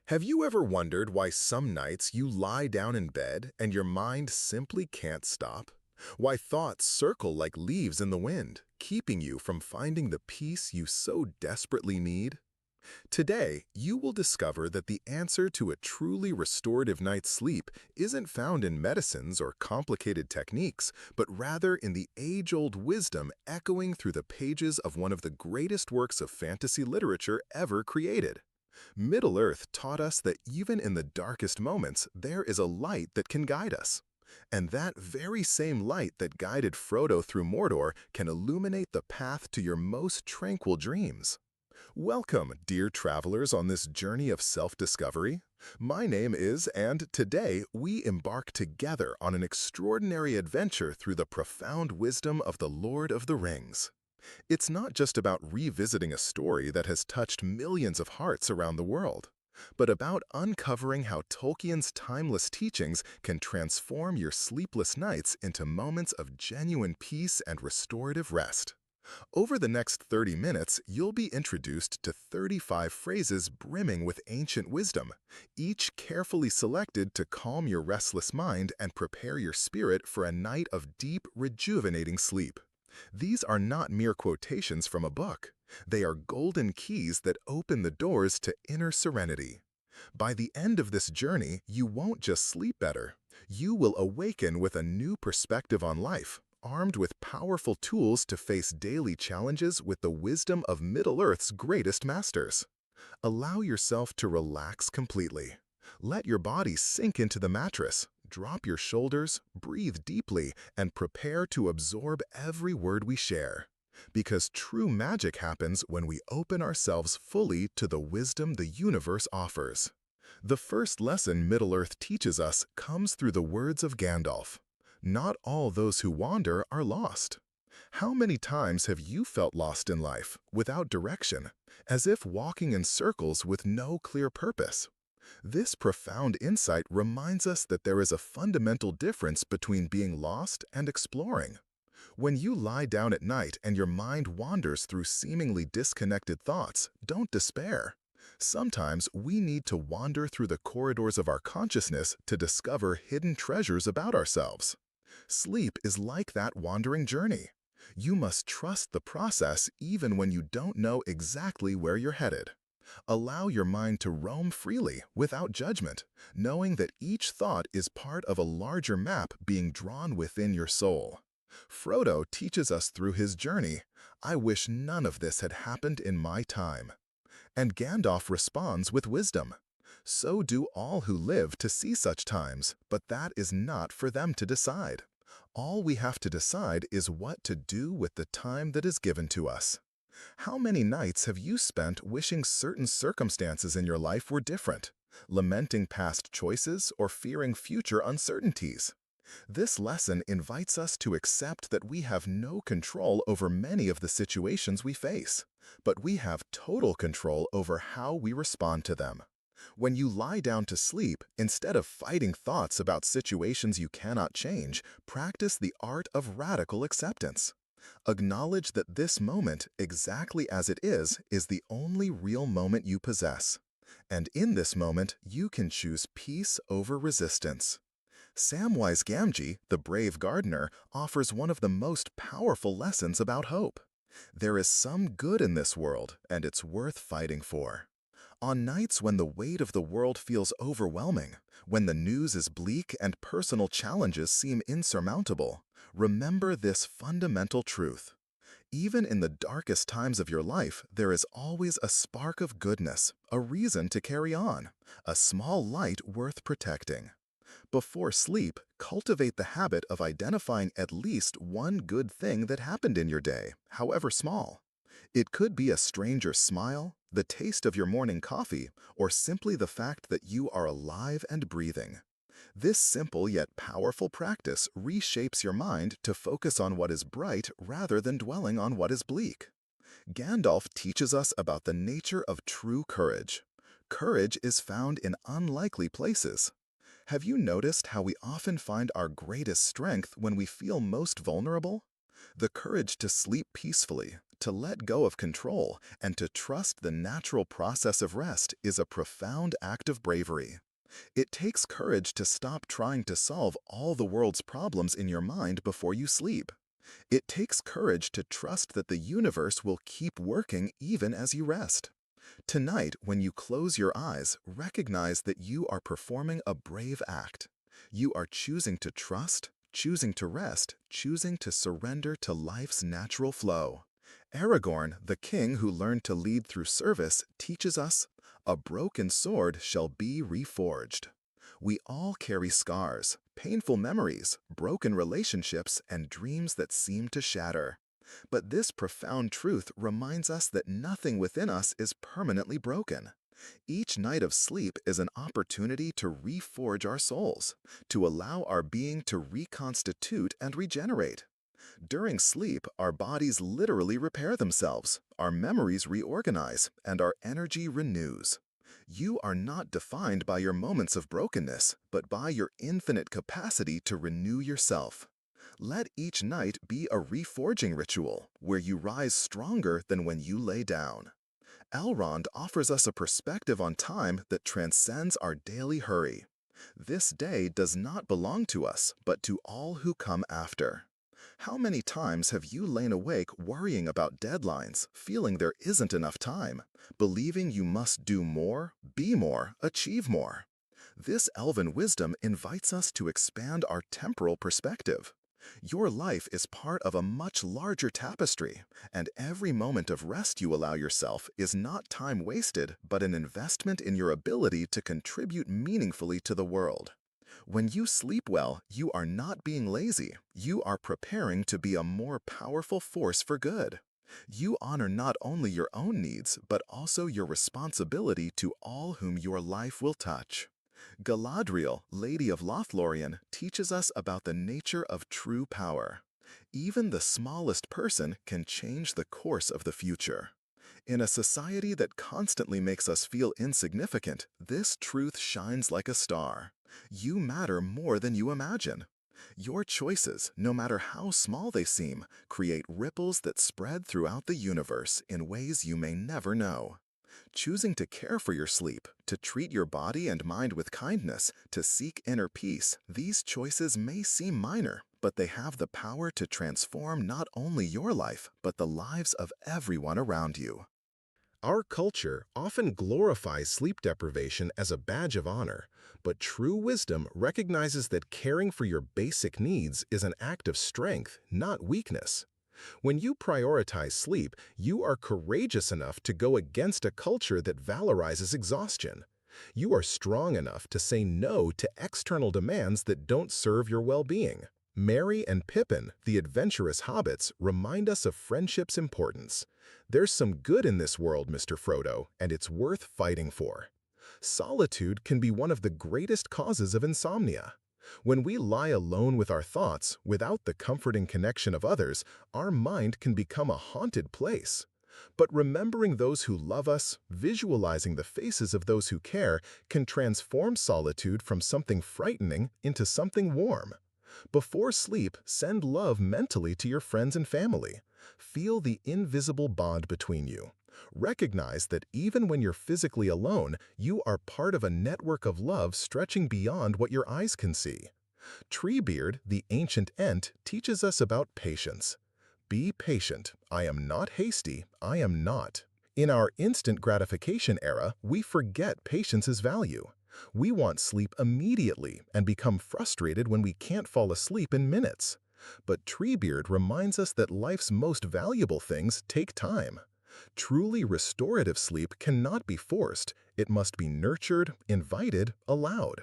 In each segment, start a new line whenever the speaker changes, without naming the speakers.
Have you ever wondered why some nights you lie down in bed and your mind simply can't stop? Why thoughts circle like leaves in the wind, keeping you from finding the peace you so desperately need? Today, you will discover that the answer to a truly restorative night's sleep isn't found in medicines or complicated techniques, but rather in the age-old wisdom echoing through the pages of one of the greatest works of fantasy literature ever created. Middle-earth taught us that even in the darkest moments, there is a light that can guide us. And that very same light that guided Frodo through Mordor can illuminate the path to your most tranquil dreams. Welcome, dear travelers, on this journey of self-discovery. My name is, and today we embark together on an extraordinary adventure through the profound wisdom of the Lord of the Rings. It's not just about revisiting a story that has touched millions of hearts around the world, but about uncovering how Tolkien's timeless teachings can transform your sleepless nights into moments of genuine peace and restorative rest. Over the next 30 minutes, you'll be introduced to 35 phrases brimming with ancient wisdom, each carefully selected to calm your restless mind and prepare your spirit for a night of deep, rejuvenating sleep. These are not mere quotations from a book. They are golden keys that open the doors to inner serenity. By the end of this journey, you won't just sleep better. You will awaken with a new perspective on life, armed with powerful tools to face daily challenges with the wisdom of Middle-earth's greatest masters. Allow yourself to relax completely. Let your body sink into the mattress. Drop your shoulders, breathe deeply, and prepare to absorb every word we share. Because true magic happens when we open ourselves fully to the wisdom the universe offers. The first lesson Middle-earth teaches us comes through the words of Gandalf. Not all those who wander are lost. How many times have you felt lost in life, without direction, as if walking in circles with no clear purpose? This profound insight reminds us that there is a fundamental difference between being lost and exploring. When you lie down at night and your mind wanders through seemingly disconnected thoughts, don't despair. Sometimes we need to wander through the corridors of our consciousness to discover hidden treasures about ourselves. Sleep is like that wandering journey. You must trust the process even when you don't know exactly where you're headed. Allow your mind to roam freely, without judgment, knowing that each thought is part of a larger map being drawn within your soul. Frodo teaches us through his journey, "I wish none of this had happened in my time." And Gandalf responds with wisdom, "So do all who live to see such times, but that is not for them to decide. All we have to decide is what to do with the time that is given to us." How many nights have you spent wishing certain circumstances in your life were different, lamenting past choices or fearing future uncertainties? This lesson invites us to accept that we have no control over many of the situations we face, but we have total control over how we respond to them. When you lie down to sleep, instead of fighting thoughts about situations you cannot change, practice the art of radical acceptance. Acknowledge that this moment, exactly as it is the only real moment you possess. And in this moment, you can choose peace over resistance. Samwise Gamgee, the brave gardener, offers one of the most powerful lessons about hope. There is some good in this world, and it's worth fighting for. On nights when the weight of the world feels overwhelming, when the news is bleak and personal challenges seem insurmountable, remember this fundamental truth. Even in the darkest times of your life, there is always a spark of goodness, a reason to carry on, a small light worth protecting. Before sleep, cultivate the habit of identifying at least one good thing that happened in your day, however small. It could be a stranger's smile, the taste of your morning coffee, or simply the fact that you are alive and breathing. This simple yet powerful practice reshapes your mind to focus on what is bright rather than dwelling on what is bleak. Gandalf teaches us about the nature of true courage. Courage is found in unlikely places. Have you noticed how we often find our greatest strength when we feel most vulnerable? The courage to sleep peacefully, To let go of control and to trust the natural process of rest is a profound act of bravery. It takes courage to stop trying to solve all the world's problems in your mind before you sleep. It takes courage to trust that the universe will keep working even as you rest. Tonight, when you close your eyes, recognize that you are performing a brave act. You are choosing to trust, choosing to rest, choosing to surrender to life's natural flow. Aragorn, the king who learned to lead through service, teaches us, "A broken sword shall be reforged." We all carry scars, painful memories, broken relationships, and dreams that seem to shatter. But this profound truth reminds us that nothing within us is permanently broken. Each night of sleep is an opportunity to reforge our souls, to allow our being to reconstitute and regenerate. During sleep, our bodies literally repair themselves, our memories reorganize, and our energy renews. You are not defined by your moments of brokenness, but by your infinite capacity to renew yourself. Let each night be a reforging ritual, where you rise stronger than when you lay down. Elrond offers us a perspective on time that transcends our daily hurry. This day does not belong to us, but to all who come after. How many times have you lain awake worrying about deadlines, feeling there isn't enough time, believing you must do more, be more, achieve more? This elven wisdom invites us to expand our temporal perspective. Your life is part of a much larger tapestry, and every moment of rest you allow yourself is not time wasted, but an investment in your ability to contribute meaningfully to the world. When you sleep well, you are not being lazy. You are preparing to be a more powerful force for good. You honor not only your own needs, but also your responsibility to all whom your life will touch. Galadriel, Lady of Lothlorien, teaches us about the nature of true power. Even the smallest person can change the course of the future. In a society that constantly makes us feel insignificant, this truth shines like a star. You matter more than you imagine. Your choices, no matter how small they seem, create ripples that spread throughout the universe in ways you may never know. Choosing to care for your sleep, to treat your body and mind with kindness, to seek inner peace, these choices may seem minor, but they have the power to transform not only your life, but the lives of everyone around you. Our culture often glorifies sleep deprivation as a badge of honor, but true wisdom recognizes that caring for your basic needs is an act of strength, not weakness. When you prioritize sleep, you are courageous enough to go against a culture that valorizes exhaustion. You are strong enough to say no to external demands that don't serve your well-being. Merry and Pippin, the adventurous hobbits, remind us of friendship's importance. There's some good in this world, Mr. Frodo, and it's worth fighting for. Solitude can be one of the greatest causes of insomnia. When we lie alone with our thoughts, without the comforting connection of others, our mind can become a haunted place. But remembering those who love us, visualizing the faces of those who care, can transform solitude from something frightening into something warm. Before sleep, send love mentally to your friends and family. Feel the invisible bond between you. Recognize that even when you're physically alone, you are part of a network of love stretching beyond what your eyes can see. Treebeard, the ancient Ent, teaches us about patience. Be patient. I am not hasty. I am not. In our instant gratification era, we forget patience's value. We want sleep immediately and become frustrated when we can't fall asleep in minutes. But Treebeard reminds us that life's most valuable things take time. Truly restorative sleep cannot be forced. It must be nurtured, invited, allowed.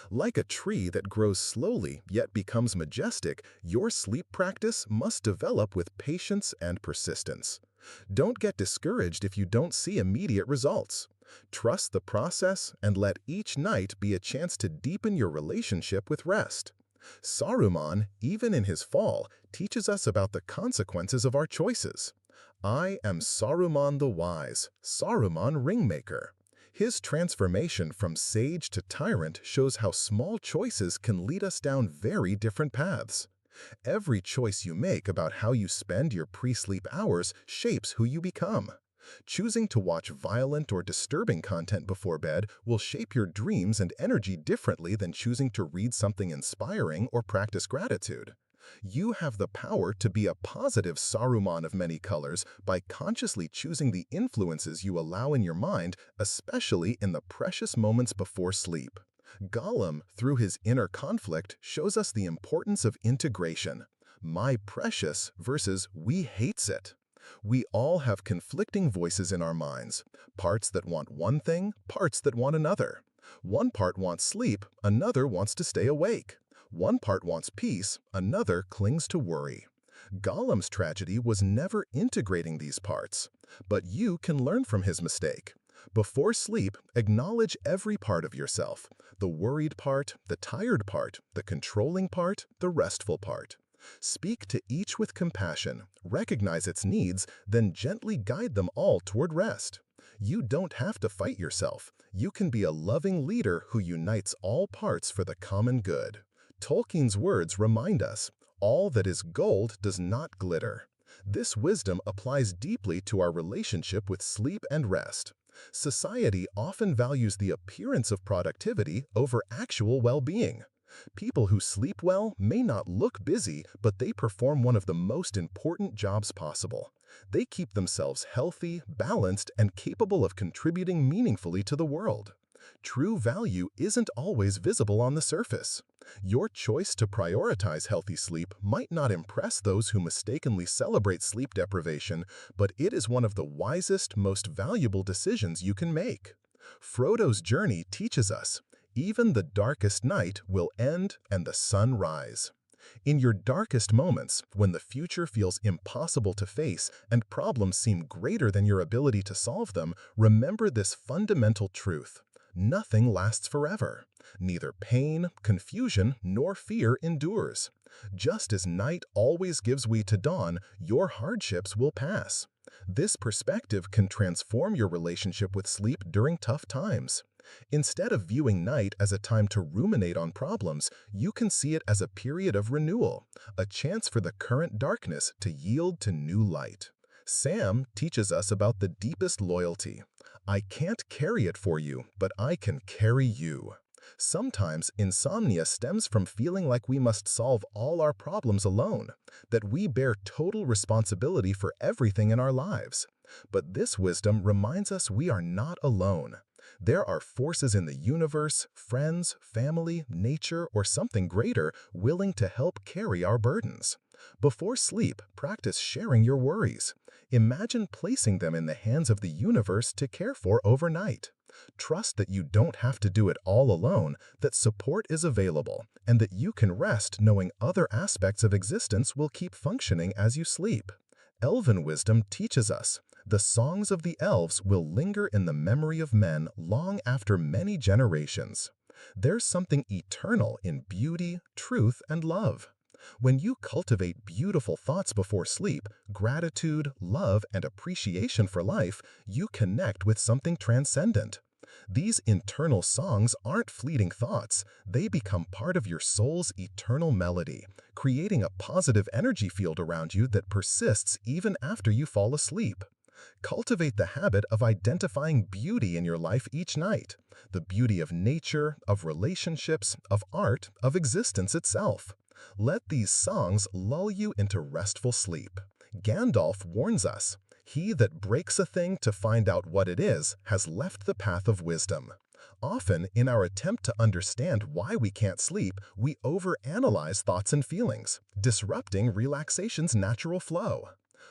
Like a tree that grows slowly yet becomes majestic, your sleep practice must develop with patience and persistence. Don't get discouraged if you don't see immediate results. Trust the process and let each night be a chance to deepen your relationship with rest. Saruman, even in his fall, teaches us about the consequences of our choices. I am Saruman the Wise, Saruman Ringmaker. His transformation from sage to tyrant shows how small choices can lead us down very different paths. Every choice you make about how you spend your pre-sleep hours shapes who you become. Choosing to watch violent or disturbing content before bed will shape your dreams and energy differently than choosing to read something inspiring or practice gratitude. You have the power to be a positive Saruman of many colors by consciously choosing the influences you allow in your mind, especially in the precious moments before sleep. Gollum, through his inner conflict, shows us the importance of integration. My precious versus we hates it. We all have conflicting voices in our minds, parts that want one thing, parts that want another. One part wants sleep, another wants to stay awake. One part wants peace, another clings to worry. Gollum's tragedy was never integrating these parts, but you can learn from his mistake. Before sleep, acknowledge every part of yourself, the worried part, the tired part, the controlling part, the restful part. Speak to each with compassion, recognize its needs, then gently guide them all toward rest. You don't have to fight yourself. You can be a loving leader who unites all parts for the common good. Tolkien's words remind us, all that is gold does not glitter. This wisdom applies deeply to our relationship with sleep and rest. Society often values the appearance of productivity over actual well-being. People who sleep well may not look busy, but they perform one of the most important jobs possible. They keep themselves healthy, balanced, and capable of contributing meaningfully to the world. True value isn't always visible on the surface. Your choice to prioritize healthy sleep might not impress those who mistakenly celebrate sleep deprivation, but it is one of the wisest, most valuable decisions you can make. Frodo's journey teaches us, even the darkest night will end and the sun rise. In your darkest moments, when the future feels impossible to face and problems seem greater than your ability to solve them, remember this fundamental truth. Nothing lasts forever. Neither pain, confusion, nor fear endures. Just as night always gives way to dawn, your hardships will pass. This perspective can transform your relationship with sleep during tough times. Instead of viewing night as a time to ruminate on problems, you can see it as a period of renewal, a chance for the current darkness to yield to new light. Sam teaches us about the deepest loyalty. I can't carry it for you, but I can carry you. Sometimes insomnia stems from feeling like we must solve all our problems alone, that we bear total responsibility for everything in our lives. But this wisdom reminds us we are not alone. There are forces in the universe, friends, family, nature, or something greater willing to help carry our burdens. Before sleep, practice sharing your worries. Imagine placing them in the hands of the universe to care for overnight. Trust that you don't have to do it all alone, that support is available, and that you can rest knowing other aspects of existence will keep functioning as you sleep. Elven wisdom teaches us, the songs of the elves will linger in the memory of men long after many generations. There's something eternal in beauty, truth, and love. When you cultivate beautiful thoughts before sleep, gratitude, love, and appreciation for life, you connect with something transcendent. These internal songs aren't fleeting thoughts, they become part of your soul's eternal melody, creating a positive energy field around you that persists even after you fall asleep. Cultivate the habit of identifying beauty in your life each night, the beauty of nature, of relationships, of art, of existence itself. Let these songs lull you into restful sleep. Gandalf warns us, "He that breaks a thing to find out what it is has left the path of wisdom." Often, in our attempt to understand why we can't sleep, we overanalyze thoughts and feelings, disrupting relaxation's natural flow.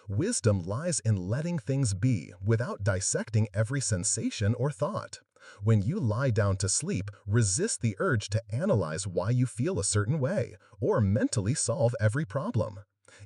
Wisdom lies in letting things be without dissecting every sensation or thought. When you lie down to sleep, resist the urge to analyze why you feel a certain way or mentally solve every problem.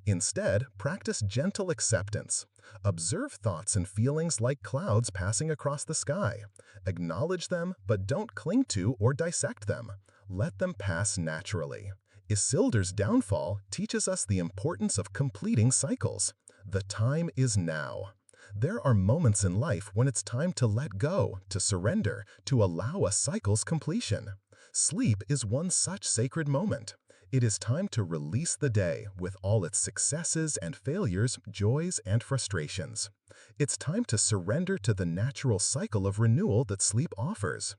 Instead, practice gentle acceptance. Observe thoughts and feelings like clouds passing across the sky. Acknowledge them, but don't cling to or dissect them. Let them pass naturally. Isildur's downfall teaches us the importance of completing cycles. The time is now. There are moments in life when it's time to let go, to surrender, to allow a cycle's completion. Sleep is one such sacred moment. It is time to release the day with all its successes and failures, joys and frustrations. It's time to surrender to the natural cycle of renewal that sleep offers.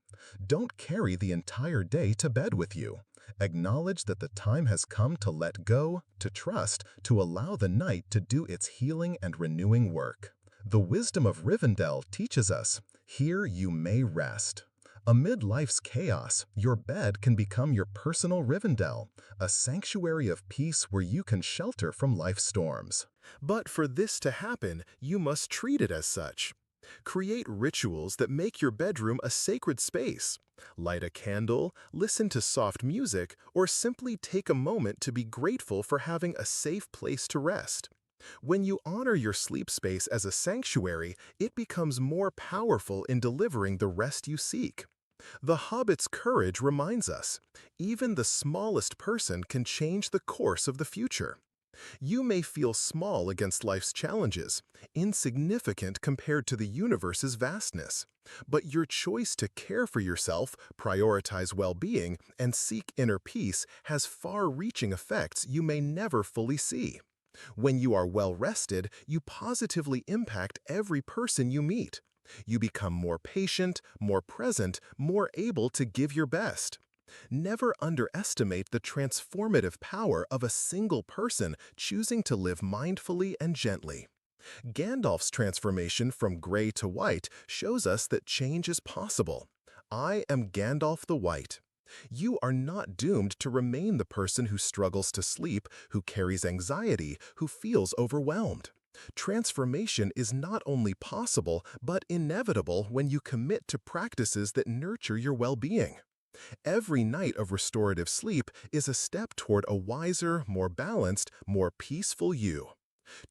Don't carry the entire day to bed with you. Acknowledge that the time has come to let go, to trust, to allow the night to do its healing and renewing work. The wisdom of Rivendell teaches us, here you may rest. Amid life's chaos, your bed can become your personal Rivendell, a sanctuary of peace where you can shelter from life's storms. But for this to happen, you must treat it as such. Create rituals that make your bedroom a sacred space. Light a candle, listen to soft music, or simply take a moment to be grateful for having a safe place to rest. When you honor your sleep space as a sanctuary, it becomes more powerful in delivering the rest you seek. The Hobbit's courage reminds us, even the smallest person can change the course of the future. You may feel small against life's challenges, insignificant compared to the universe's vastness, but your choice to care for yourself, prioritize well-being, and seek inner peace has far-reaching effects you may never fully see. When you are well-rested, you positively impact every person you meet. You become more patient, more present, more able to give your best. Never underestimate the transformative power of a single person choosing to live mindfully and gently. Gandalf's transformation from gray to white shows us that change is possible. I am Gandalf the White. You are not doomed to remain the person who struggles to sleep, who carries anxiety, who feels overwhelmed. Transformation is not only possible, but inevitable when you commit to practices that nurture your well-being. Every night of restorative sleep is a step toward a wiser, more balanced, more peaceful you.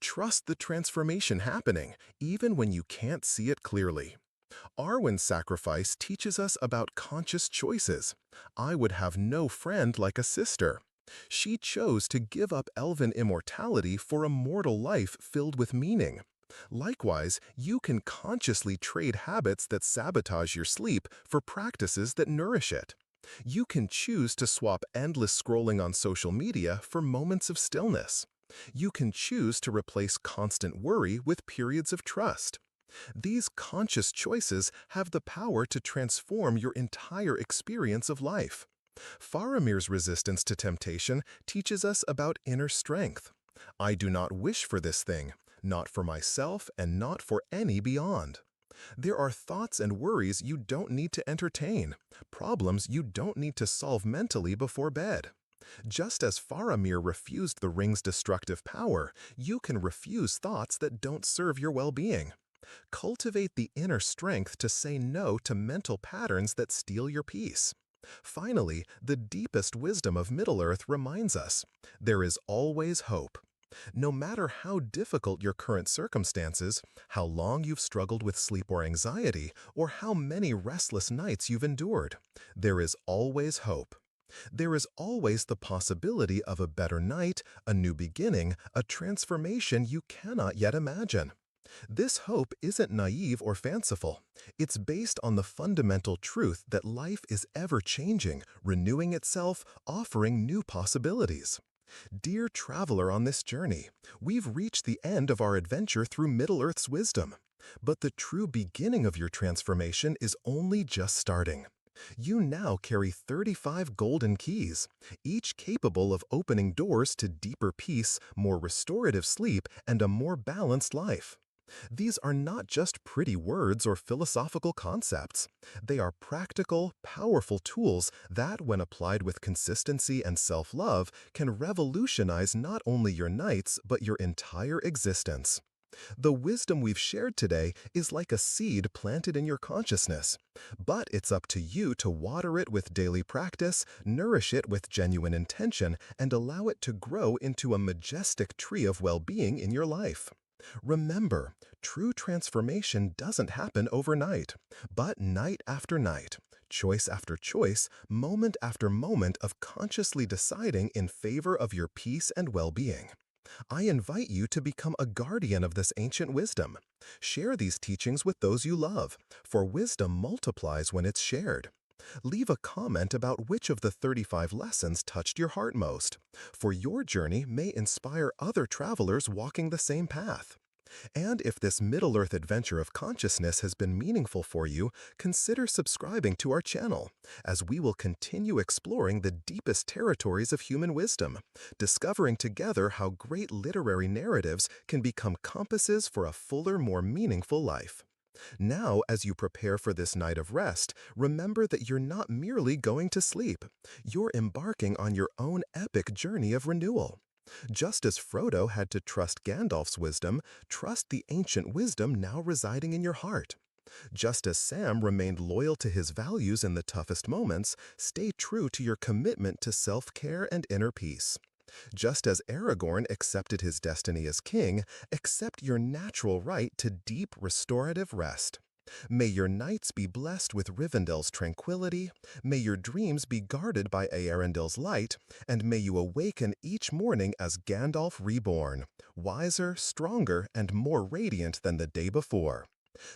Trust the transformation happening, even when you can't see it clearly. Arwen's sacrifice teaches us about conscious choices. I would have no friend like a sister. She chose to give up elven immortality for a mortal life filled with meaning. Likewise, you can consciously trade habits that sabotage your sleep for practices that nourish it. You can choose to swap endless scrolling on social media for moments of stillness. You can choose to replace constant worry with periods of trust. These conscious choices have the power to transform your entire experience of life. Faramir's resistance to temptation teaches us about inner strength. I do not wish for this thing, not for myself and not for any beyond. There are thoughts and worries you don't need to entertain, problems you don't need to solve mentally before bed. Just as Faramir refused the ring's destructive power, you can refuse thoughts that don't serve your well-being. Cultivate the inner strength to say no to mental patterns that steal your peace. Finally, the deepest wisdom of Middle-earth reminds us, there is always hope. No matter how difficult your current circumstances, how long you've struggled with sleep or anxiety, or how many restless nights you've endured, there is always hope. There is always the possibility of a better night, a new beginning, a transformation you cannot yet imagine. This hope isn't naive or fanciful. It's based on the fundamental truth that life is ever-changing, renewing itself, offering new possibilities. Dear traveler on this journey, we've reached the end of our adventure through Middle-earth's wisdom. But the true beginning of your transformation is only just starting. You now carry 35 golden keys, each capable of opening doors to deeper peace, more restorative sleep, and a more balanced life. These are not just pretty words or philosophical concepts. They are practical, powerful tools that, when applied with consistency and self-love, can revolutionize not only your nights but your entire existence. The wisdom we've shared today is like a seed planted in your consciousness, but it's up to you to water it with daily practice, nourish it with genuine intention, and allow it to grow into a majestic tree of well-being in your life. Remember, true transformation doesn't happen overnight, but night after night, choice after choice, moment after moment of consciously deciding in favor of your peace and well-being. I invite you to become a guardian of this ancient wisdom. Share these teachings with those you love, for wisdom multiplies when it's shared.
Leave a comment about which of the 35 lessons touched your heart most, for your journey may inspire other travelers walking the same path. And if this Middle-earth adventure of consciousness has been meaningful for you, consider subscribing to our channel, as we will continue exploring the deepest territories of human wisdom, discovering together how great literary narratives can become compasses for a fuller, more meaningful life. Now, as you prepare for this night of rest, remember that you're not merely going to sleep. You're embarking on your own epic journey of renewal. Just as Frodo had to trust Gandalf's wisdom, trust the ancient wisdom now residing in your heart. Just as Sam remained loyal to his values in the toughest moments, stay true to your commitment to self-care and inner peace. Just as Aragorn accepted his destiny as king, accept your natural right to deep restorative rest. May your nights be blessed with Rivendell's tranquility, may your dreams be guarded by Eärendil's light, and may you awaken each morning as Gandalf reborn, wiser, stronger, and more radiant than the day before.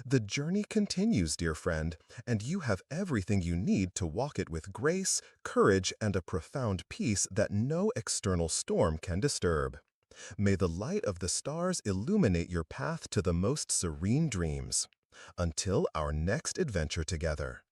The journey continues, dear friend, and you have everything you need to walk it with grace, courage, and a profound peace that no external storm can disturb. May the light of the stars illuminate your path to the most serene dreams. Until our next adventure together.